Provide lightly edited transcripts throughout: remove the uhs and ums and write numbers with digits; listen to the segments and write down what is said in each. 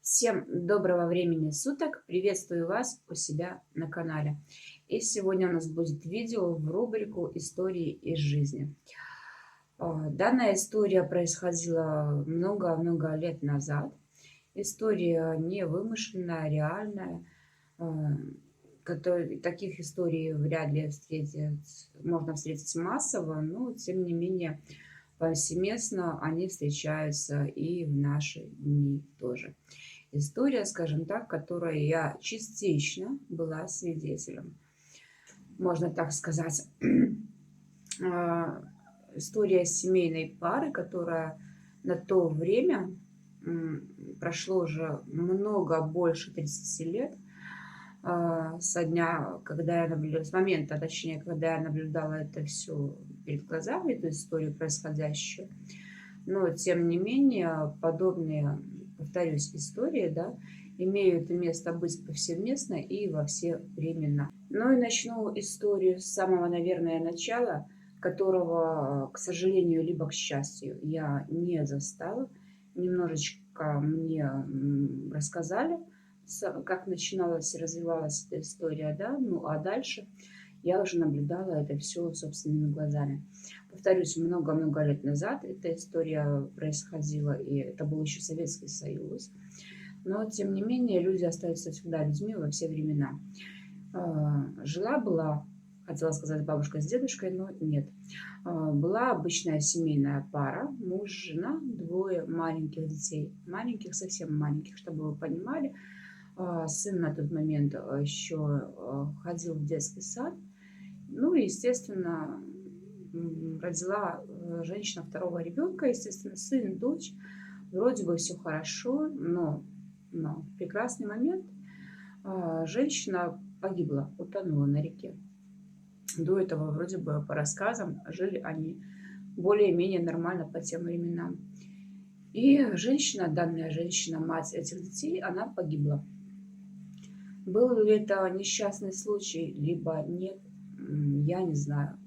Всем доброго времени суток! Приветствую вас у себя на канале. И сегодня у нас будет видео в рубрику «Истории из жизни». Данная история происходила много-много лет назад. История не вымышленная, реальная. Таких историй вряд ли можно встретить массово, но тем не менее повсеместно они встречаются и в наши дни тоже. История, скажем так, которой я частично была свидетелем. Можно так сказать. История семейной пары, которая на то время, прошло уже много больше 30 лет, со дня, когда я наблюдала, с момента, точнее, когда я наблюдала это все перед глазами, эту историю происходящую. Но, тем не менее, подобные, повторюсь, истории, да, имеют место быть повсеместно и во все времена. Ну и начну историю с самого, наверное, начала, которого, к сожалению, либо к счастью, я не застала. Немножечко мне рассказали, как начиналась и развивалась эта история, да, ну а дальше я уже наблюдала это все собственными глазами. Повторюсь, много-много лет назад эта история происходила, и это был еще Советский Союз. Но, тем не менее, люди остаются всегда людьми во все времена. Жила-была, хотела сказать бабушка с дедушкой, но нет. Была обычная семейная пара, муж, жена, двое маленьких детей. Маленьких, совсем маленьких, чтобы вы понимали. Сын на тот момент еще ходил в детский сад. Ну и, естественно, родила женщина второго ребенка, естественно, сын, дочь. Вроде бы все хорошо, но в прекрасный момент женщина погибла, утонула на реке. До этого, вроде бы, по рассказам, жили они более-менее нормально по тем временам. И женщина, данная женщина, мать этих детей, она погибла. Был ли это несчастный случай, либо нет, я не знаю.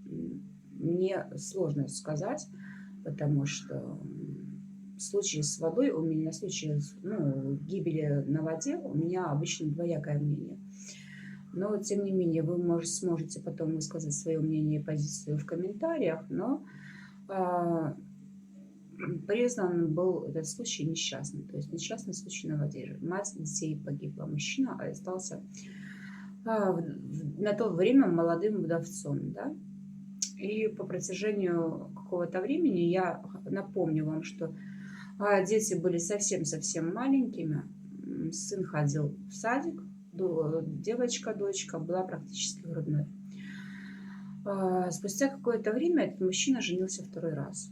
Мне сложно сказать, потому что в случае с водой у меня, в случае гибели на воде у меня обычно двоякое мнение. Но, тем не менее, вы сможете потом высказать свое мнение и позицию в комментариях, но признан был этот случай несчастным. То есть несчастный случай на воде. Мать детей погибла, мужчина остался на то время молодым вдовцом. Да? И по протяжению какого-то времени, я напомню вам, что дети были совсем-совсем маленькими. Сын ходил в садик, девочка, дочка была практически грудной. Спустя какое-то время этот мужчина женился второй раз.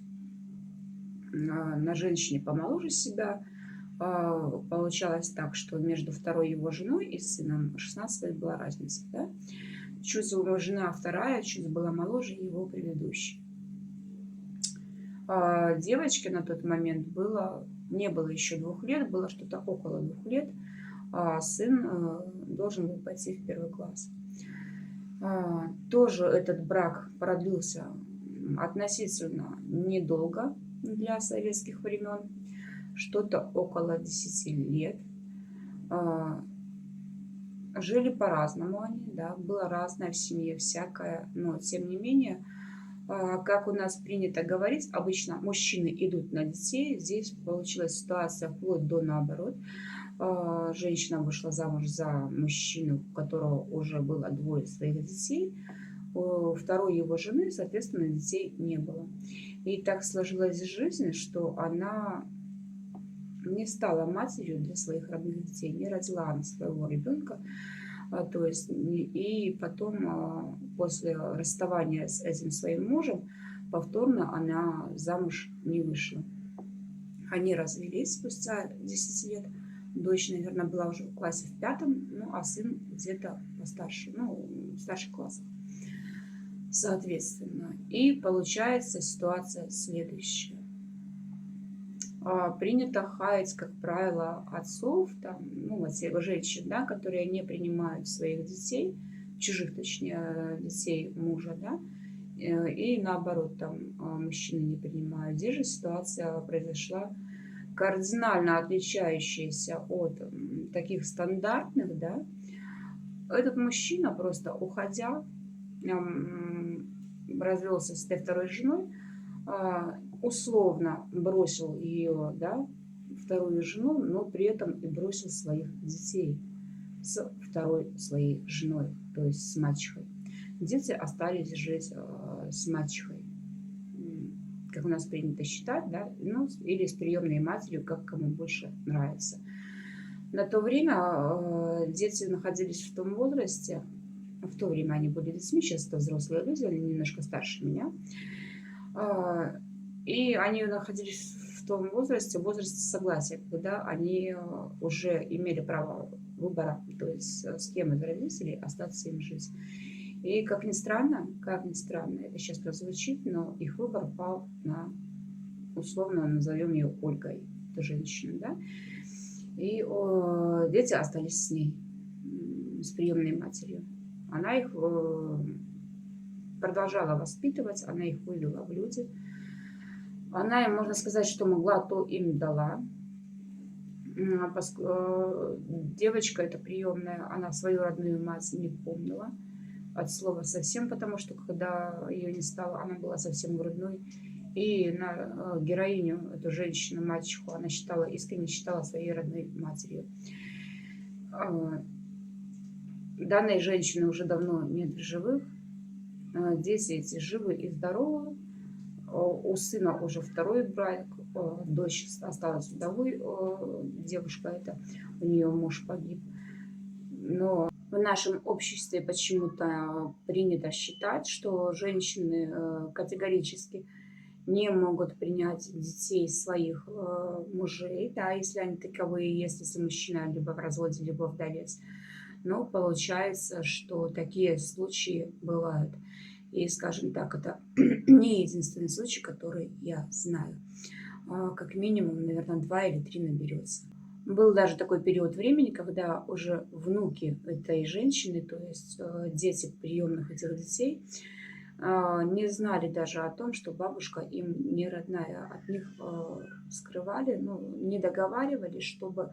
На женщине помоложе себя. Получалось так, что между второй его женой и сыном 16 лет была разница. Да? Чуть его жена вторая, чуть была моложе его предыдущей. Девочке на тот момент не было еще 2 лет, было что-то около 2 лет. Сын должен был пойти в 1 класс. Тоже этот брак продлился относительно недолго для советских времен, что-то около 10 лет. Жили по-разному они, да, было разное в семье, всякое, но тем не менее, как у нас принято говорить, обычно мужчины идут на детей, здесь получилась ситуация вплоть до наоборот. Женщина вышла замуж за мужчину, у которого уже было 2 своих детей, у второй его жены, соответственно, детей не было. И так сложилась жизнь, что она не стала матерью для своих родных детей, не родила она своего ребенка. То есть, и потом, после расставания с этим своим мужем, повторно она замуж не вышла. Они развелись спустя 10 лет. Дочь, наверное, была уже в классе в 5, а сын где-то постарше, в старших классах, соответственно. И получается ситуация следующая. Принято хаять, как правило, отцов, женщин, да, которые не принимают своих детей, чужих, точнее, детей мужа, да, и наоборот, мужчины не принимают. Здесь же ситуация произошла кардинально отличающаяся от таких стандартных, да, этот мужчина просто уходя, развелся с этой второй женой, условно бросил ее, да, вторую жену, но при этом и бросил своих детей с второй своей женой, то есть с мачехой. Дети остались жить с мачехой, как у нас принято считать, да, ну, или с приемной матерью, как кому больше нравится. На то время дети находились в том возрасте, в то время они были детьми, сейчас это взрослые люди, они немножко старше меня, и они находились в том возрасте согласия, когда они уже имели право выбора, то есть с кем из родителей остаться им жить. И как ни странно, это сейчас прозвучит, но их выбор пал на, условно назовем ее Ольгой, это женщина, да, и дети остались с ней, с приемной матерью. Она их продолжала воспитывать, она их вывела в люди. Она им, можно сказать, что могла, то им дала. Девочка эта приемная, она свою родную мать не помнила от слова совсем, потому что когда ее не стало, она была совсем грудной. И на героиню, эту женщину, мачеху, она искренне считала своей родной матерью. Данной женщины уже давно нет в живых. Дети эти живы и здоровы. У сына уже второй брак, дочь осталась вдовой, девушка эта, у нее муж погиб. Но в нашем обществе почему-то принято считать, что женщины категорически не могут принять детей своих мужей, да, если они таковые есть, если мужчина либо в разводе, либо вдовец. Но получается, что такие случаи бывают. И, скажем так, это не единственный случай, который я знаю. Как минимум, наверное, 2 или 3 наберется. Был даже такой период времени, когда уже внуки этой женщины, то есть дети приемных этих детей, не знали даже о том, что бабушка им не родная. От них скрывали, ну, не договаривали, чтобы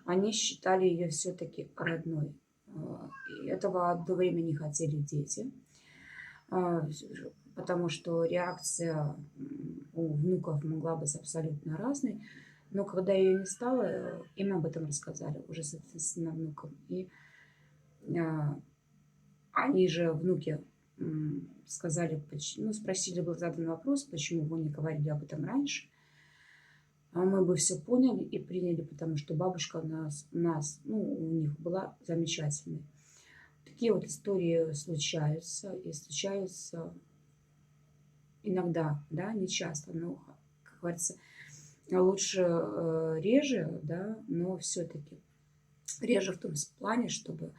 они считали ее все-таки родной. И этого одно время не хотели дети, потому что реакция у внуков могла быть абсолютно разной. Но когда ее не стало, им об этом рассказали уже, соответственно, внукам. И они же, внуки, сказали, ну, спросили, был задан вопрос, почему вы не говорили об этом раньше. А мы бы все поняли и приняли, потому что бабушка у нас, ну, у них была замечательной. Такие вот истории случаются, и случаются иногда, да, не часто, но, как говорится, лучше реже, да, но все-таки реже в том плане, чтобы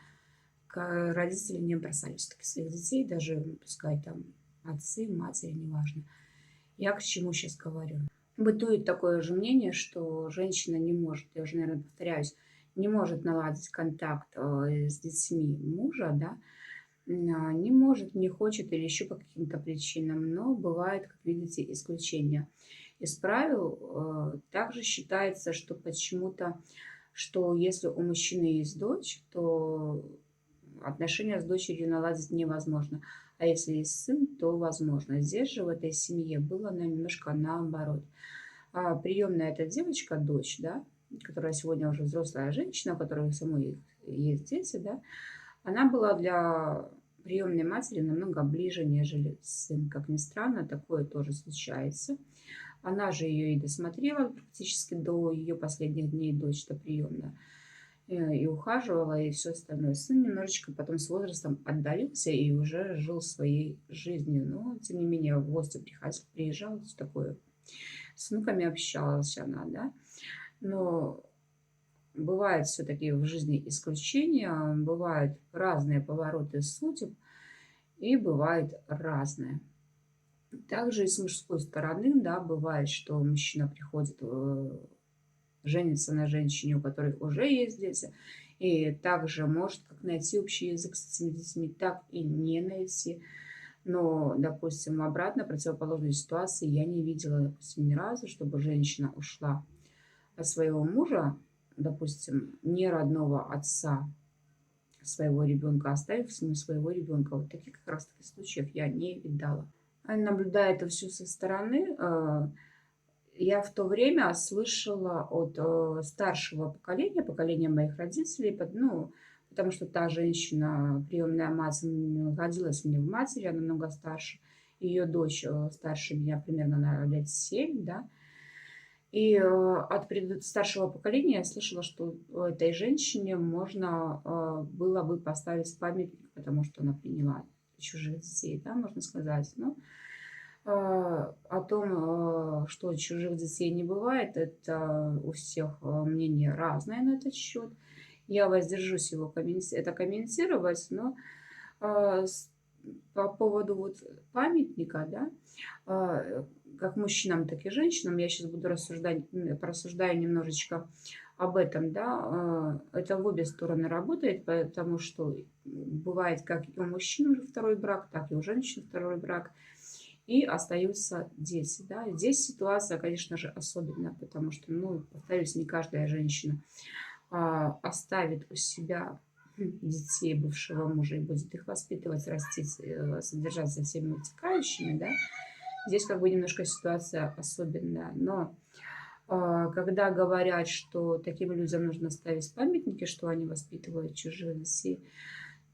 родители не бросали все-таки своих детей, даже пускай там отцы, матери, неважно. Я к чему сейчас говорю? Бытует такое же мнение, что женщина не может, я уже, наверное, повторяюсь, не может наладить контакт с детьми мужа, да, не может, не хочет или еще по каким-то причинам, но бывает, как видите, исключения. Из правил также считается, что почему-то, что если у мужчины есть дочь, то отношения с дочерью наладить невозможно. А если есть сын, то возможно. Здесь же в этой семье было немножко наоборот. Приемная эта девочка, дочь, да, которая сегодня уже взрослая женщина, у которой самой есть дети, да, она была для приемной матери намного ближе, нежели сын. Как ни странно, такое тоже случается. Она же ее и досмотрела практически до ее последних дней, дочь-то приемная, и ухаживала, и все остальное. Сын немножечко потом с возрастом отдалился и уже жил своей жизнью. Но, тем не менее, в гости приезжал, все такое. С внуками общалась она, да. Но бывают все-таки в жизни исключения, бывают разные повороты судеб, и бывает разное. Также и с мужской стороны, да, бывает, что мужчина приходит, женится на женщине, у которой уже есть дети, и также может как найти общий язык с этими детьми, так и не найти. Но, допустим, обратно, противоположной ситуации я не видела, допустим, ни разу, чтобы женщина ушла своего мужа, допустим, не родного отца своего ребенка, оставив с ним своего ребенка. Вот таких как раз таки случаев я не видала. Наблюдая это все со стороны, я в то время слышала от старшего поколения, поколения моих родителей, ну, потому что та женщина, приемная мать, родилась мне в матери, она намного старше. Ее дочь старше меня примерно на лет 7, да. И от старшего поколения я слышала, что этой женщине можно было бы поставить памятник, потому что она приняла чужих детей, да, можно сказать. Ну, о том, что чужих детей не бывает, это у всех мнение разное на этот счет. Я воздержусь его это комментировать, но по поводу вот памятника, да, как мужчинам, так и женщинам, я сейчас буду порассуждаю немножечко об этом, да, это в обе стороны работает, потому что бывает как и у мужчин уже второй брак, так и у женщин второй брак, и остаются дети, да. Здесь ситуация, конечно же, особенная, потому что, ну, повторюсь, не каждая женщина оставит у себя детей бывшего мужа и будет их воспитывать, растить, содержать со всеми вытекающими, да. Здесь как бы немножко ситуация особенная. Но когда говорят, что таким людям нужно ставить памятники, что они воспитывают чужих детей,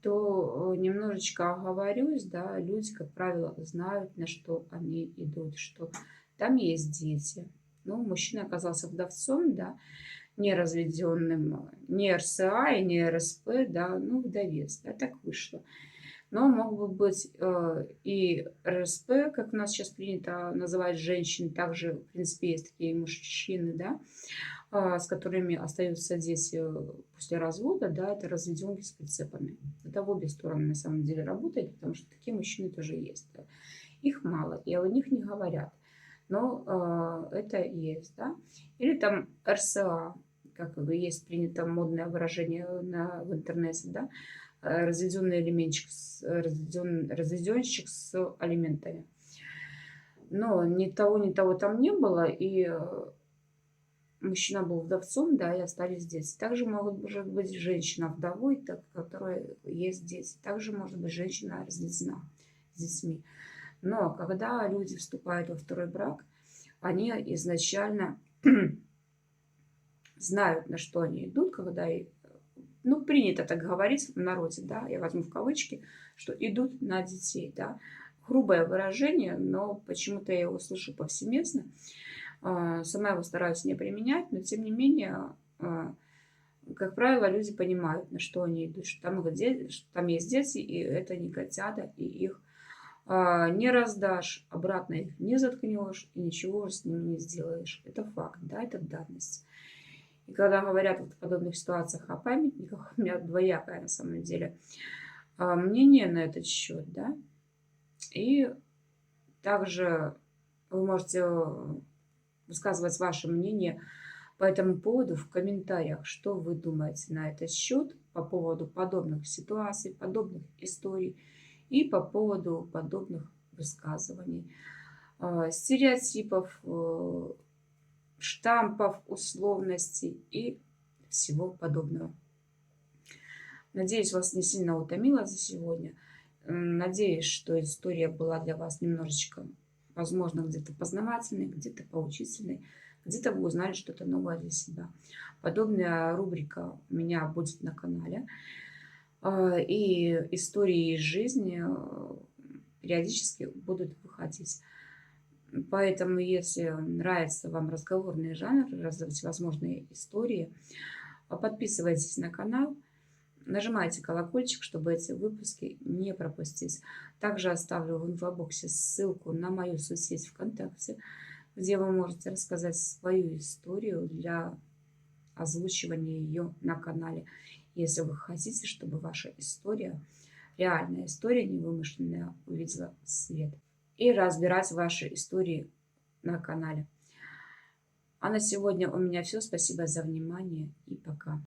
то немножечко оговорюсь, да, люди, как правило, знают, на что они идут, что там есть дети. Ну, мужчина оказался вдовцом, да, не разведенным, не РСА и не РСП, да, ну, вдовец, да, так вышло. Но мог бы быть и РСП, как у нас сейчас принято называть женщин, также, в принципе, есть такие мужчины, да, с которыми остаются дети после развода, да, это разведенки с прицепами. Это в обе стороны на самом деле работает, потому что такие мужчины тоже есть. Да. Их мало, и о них не говорят, но это есть, да. Или там РСА, как есть принято модное выражение в интернете, да, разведенный элементчик, разведенщик с алиментами. Но ни того там не было, и мужчина был вдовцом, да, и остались дети. Также может быть женщина вдовой, так, которая есть дети. Также может быть женщина разведена с детьми. Но когда люди вступают во второй брак, они изначально знают, на что они идут, когда, ну, принято так говорить в народе, да, я возьму в кавычки, что идут на детей, да. Грубое выражение, но почему-то я его слышу повсеместно. Сама его стараюсь не применять, но тем не менее, как правило, люди понимают, на что они идут, что там есть дети, и это не котята, и их не раздашь, обратно их не заткнешь, и ничего с ними не сделаешь. Это факт, да, это данность. И когда говорят вот в подобных ситуациях о памятниках, у меня двоякое на самом деле мнение на этот счет, да. И также вы можете высказывать ваше мнение по этому поводу в комментариях, что вы думаете на этот счет по поводу подобных ситуаций, подобных историй и по поводу подобных высказываний, стереотипов, штампов, условностей и всего подобного. Надеюсь, вас не сильно утомила за сегодня. Надеюсь, что история была для вас немножечко, возможно, где-то познавательной, где-то поучительной, где-то вы узнали что-то новое для себя. Подобная рубрика у меня будет на канале. И истории из жизни периодически будут выходить. Поэтому, если нравится вам разговорный жанр, всевозможные истории, подписывайтесь на канал. Нажимайте колокольчик, чтобы эти выпуски не пропустить. Также оставлю в инфобоксе ссылку на мою соцсеть ВКонтакте, где вы можете рассказать свою историю для озвучивания ее на канале. Если вы хотите, чтобы ваша история, реальная история, невымышленная, увидела свет. И разбирать ваши истории на канале. А на сегодня у меня все. Спасибо за внимание и пока.